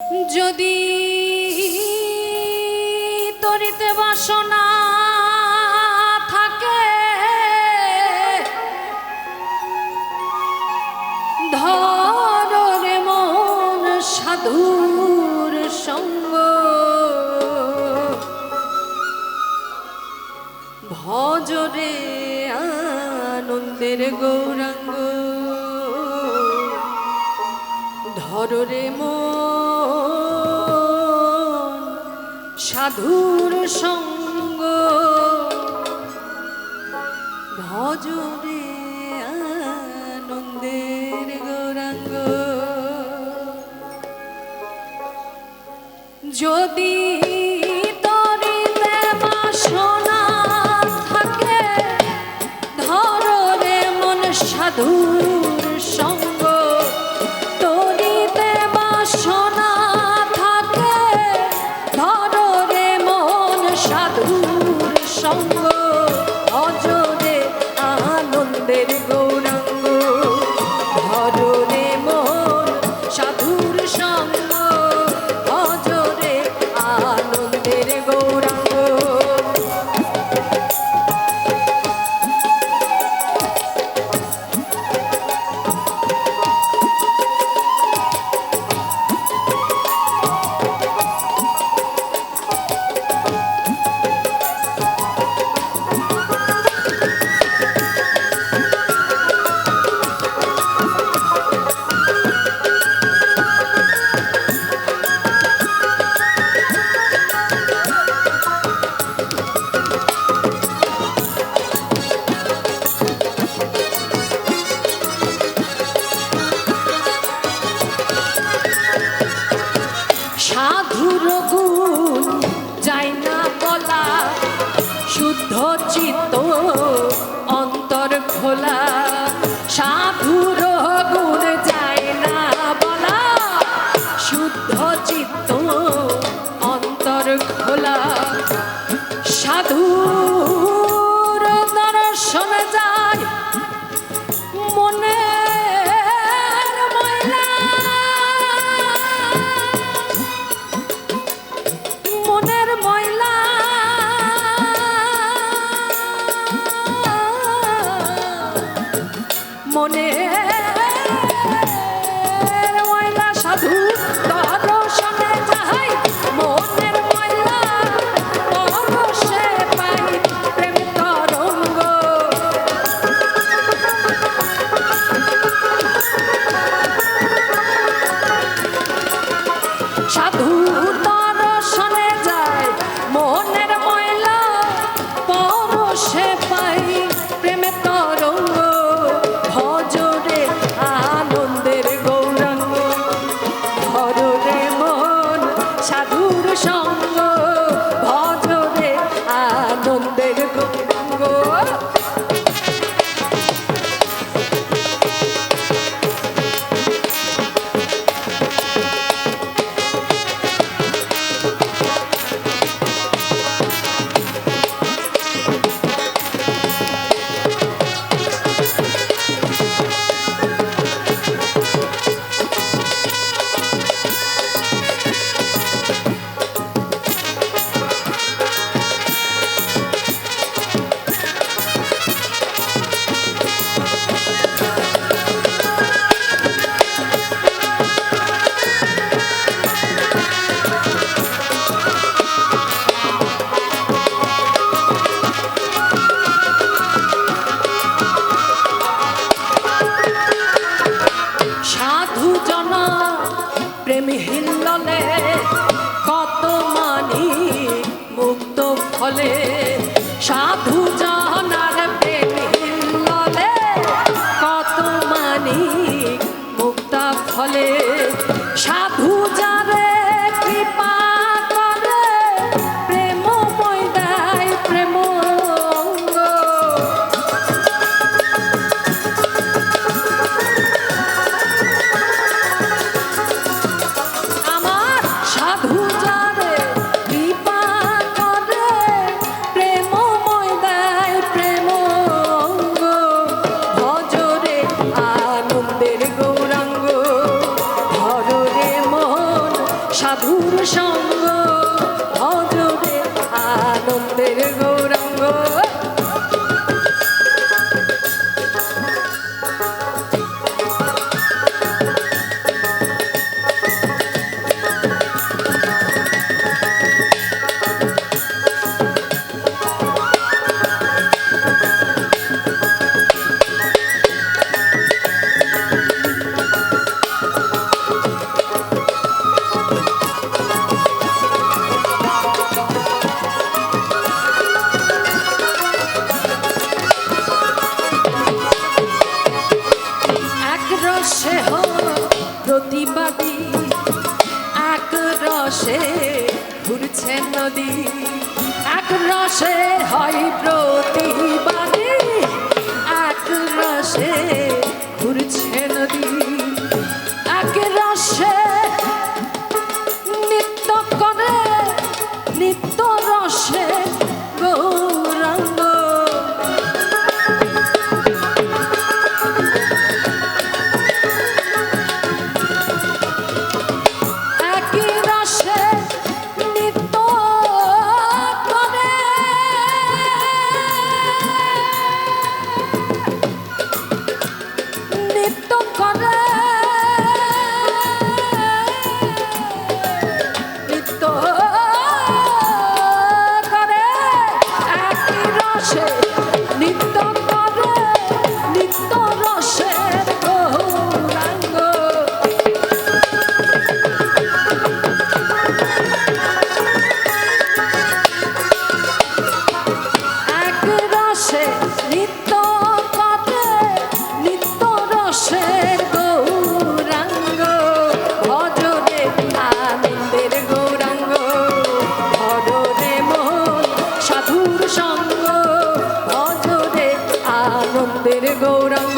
যদি তরিতে বাসনা থাকে ধরে মন সাধুর সঙ্গ ভজরে আনন্দের গৌরাঙ্গ ধরে মন সাধুর সঙ্গ ভজরে আনন্দের গৌরাঙ্গ যদি তরিতে বাসনা থাকে ধরে মন সাধুর সঙ্গ তরিতে বাসনা থাকে ধরে মন সাধুর সঙ্গ অজরে আনন্দের গৌরাঙ্গ ধরে মন সাধুর সঙ্গ অজরে আনন্দের গৌরাঙ্গ সাধুর গুণ যায় না বলা শুদ্ধ চিত্ত অন্তর খোলা সাধুর গুণ যায় না বলা শুদ্ধ চিত্ত অন্তর খোলা সাধুর দর্শন যায় মনে মনে ময়লা সাধু দর্শনে যাই মনের ময়লা পরশে পাই প্রেম তরঙ্গ সাধু দর্শনে যায় মনের ময়লা পরশে পাই প্রেম তরঙ্গ ভজরে আনন্দের গৌরাঙ্গ ধরে মন সাধুর সঙ্গ ভজরে আনন্দের গৌরাঙ্গ সাধু জন প্রেম হিল্ললে কত মানি মুক্ত ফলে সাধু জনার প্রেম হিল্ললে কত মানি মুক্ত ফলে সাধু যারে কৃপা করে প্রেমময় দেয় প্রেম অঙ্গ আমার সাধু যারে কৃপা করে প্রেমময় দেয় সাধুর সঙ্গ ভজরে আনন্দের গৌরাঙ্গ। প্রতিবাদী এক রসে ঘুরছে নদী, এক রসে হয় প্রতিবাদী, এক রসে ঘুরছে নদী, এক রসে নিত্য করে নিত্য রসে গৌরাঙ্গ। গৌরাঙ্গ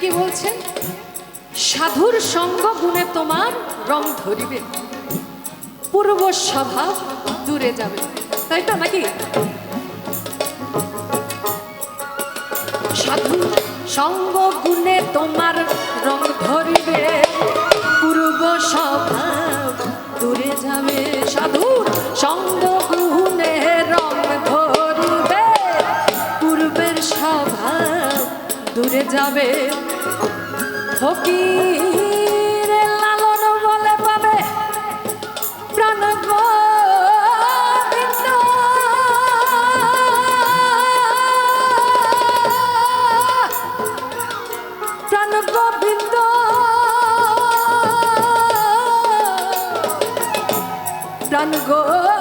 কি বলছেন? সাধুর সঙ্গ গুণে তোমার রং ধরিবে, পূর্ব স্বভাব দূরে যাবে, তাই তো নাকি? সাধুর সঙ্গ গুণে তোমার রং ধরিবে, পূর্ব স্বভাব দূরে যাবে। সাধুর সঙ্গ গুণে রং ধরিবে, পূর্বের স্বভাব দূরে যাবে। ফকির লালন বলে পাবে প্রাণ গোবিন্দ, প্রাণ গোবিন্দ, প্রাণ গোবিন্দ।